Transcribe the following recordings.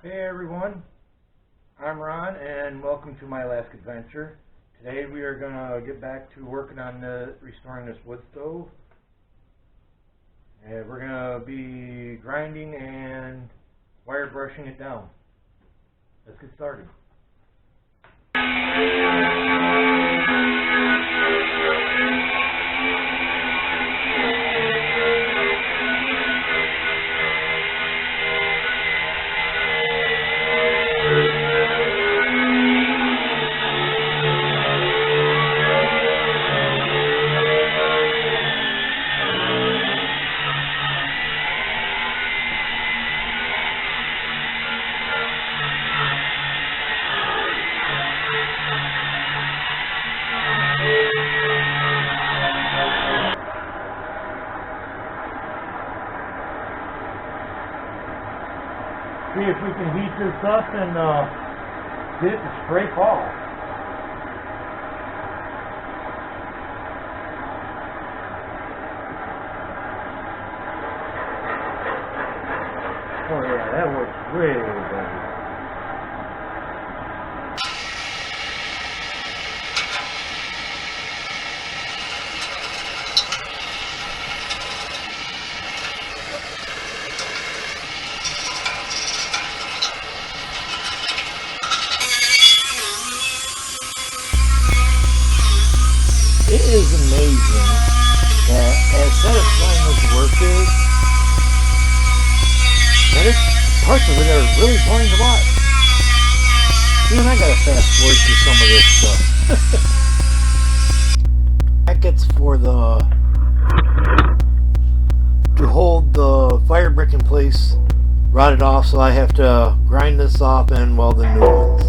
Hey everyone, I'm Ron and welcome to my last adventure. Today we are going to get back to working on restoring this wood stove. And we're going to be grinding and wire brushing it down. Let's get started. See if we can heat this up and get it to scrape off. Oh yeah, that works way better. It is amazing that as satisfying as work is, that it's parts of it are really boring to watch. Even I gotta fast forward through some of this stuff. Brackets for to hold the fire brick in place rotted off, so I have to grind this off and weld the new ones.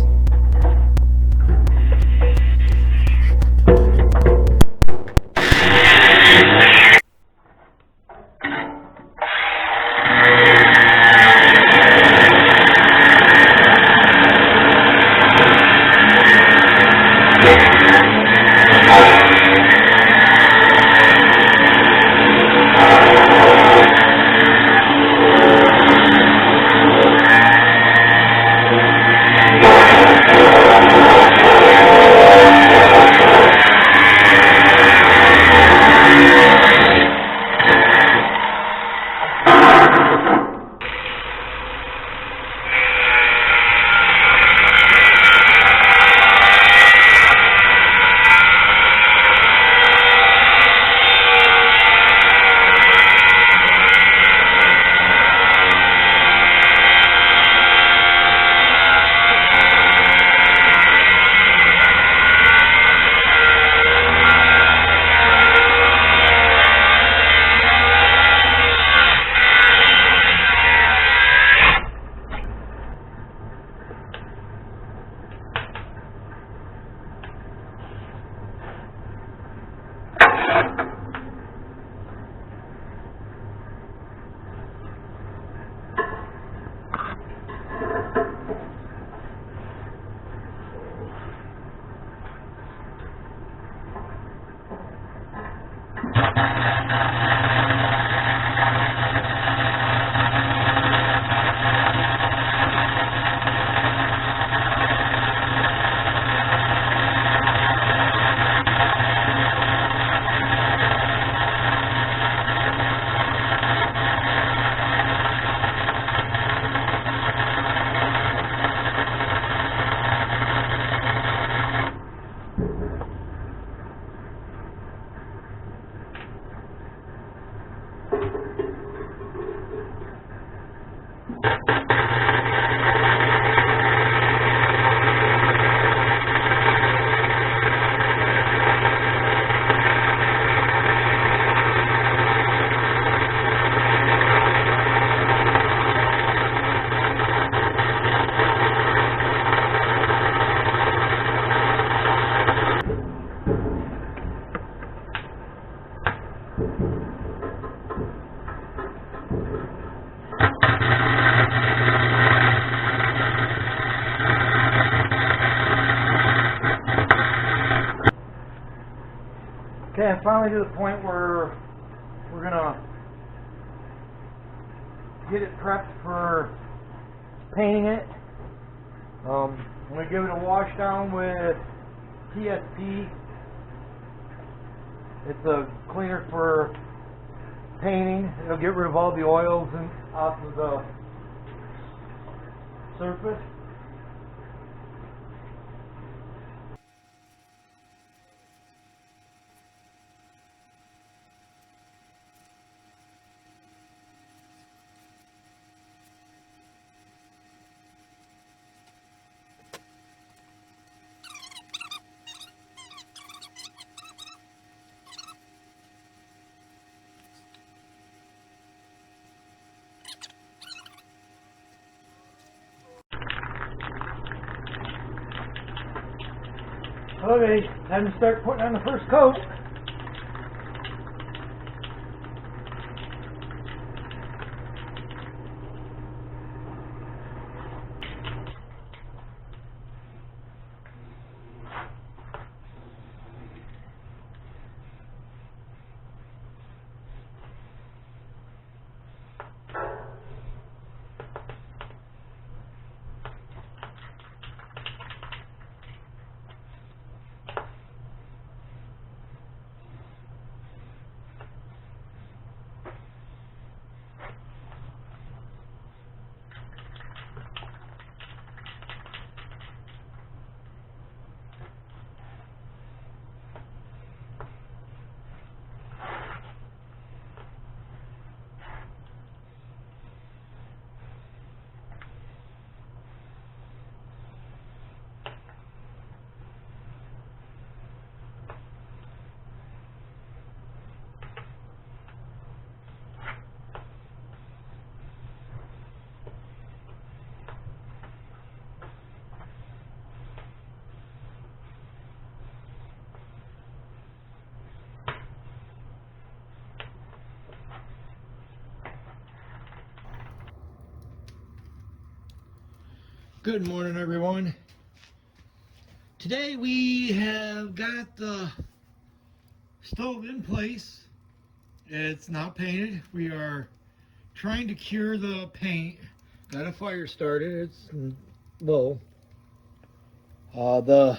Okay, I'm finally to the point where we're gonna get it prepped for painting it. I'm going to give it a wash down with TSP. It's a cleaner for painting. It'll get rid of all the oils and off of the surface. Okay, time to start putting on the first coat. Good morning, everyone. Today we have got the stove in place. It's not painted. We are trying to cure the paint. Got a fire started. It's low. The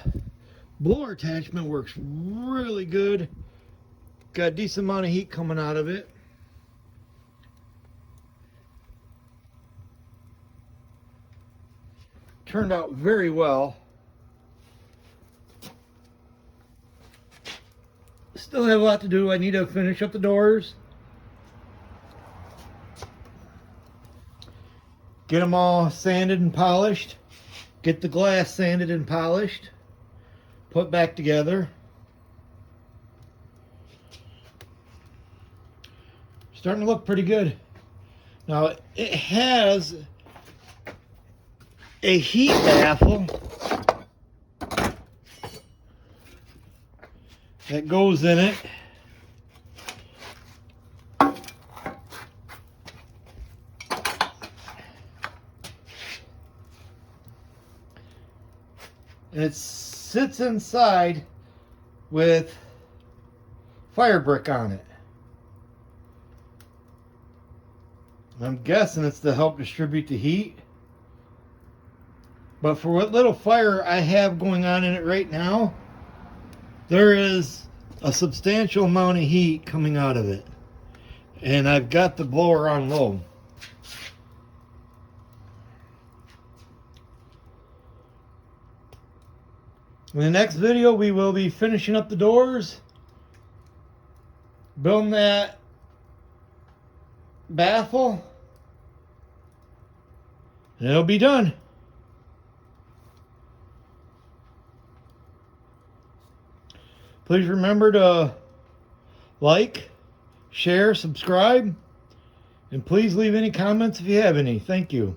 blower attachment works really good. Got a decent amount of heat coming out of it. Turned out very well. Still have a lot to do. I need to finish up the doors. Get them all sanded and polished. Get the glass sanded and polished. Put back together. Starting to look pretty good. Now it has a heat baffle that goes in it. And it sits inside with fire brick on it. I'm guessing it's to help distribute the heat. But for what little fire I have going on in it right now, there is a substantial amount of heat coming out of it. And I've got the blower on low. In the next video, we will be finishing up the doors, building that baffle, and it'll be done. Please remember to like, share, subscribe, and please leave any comments if you have any. Thank you.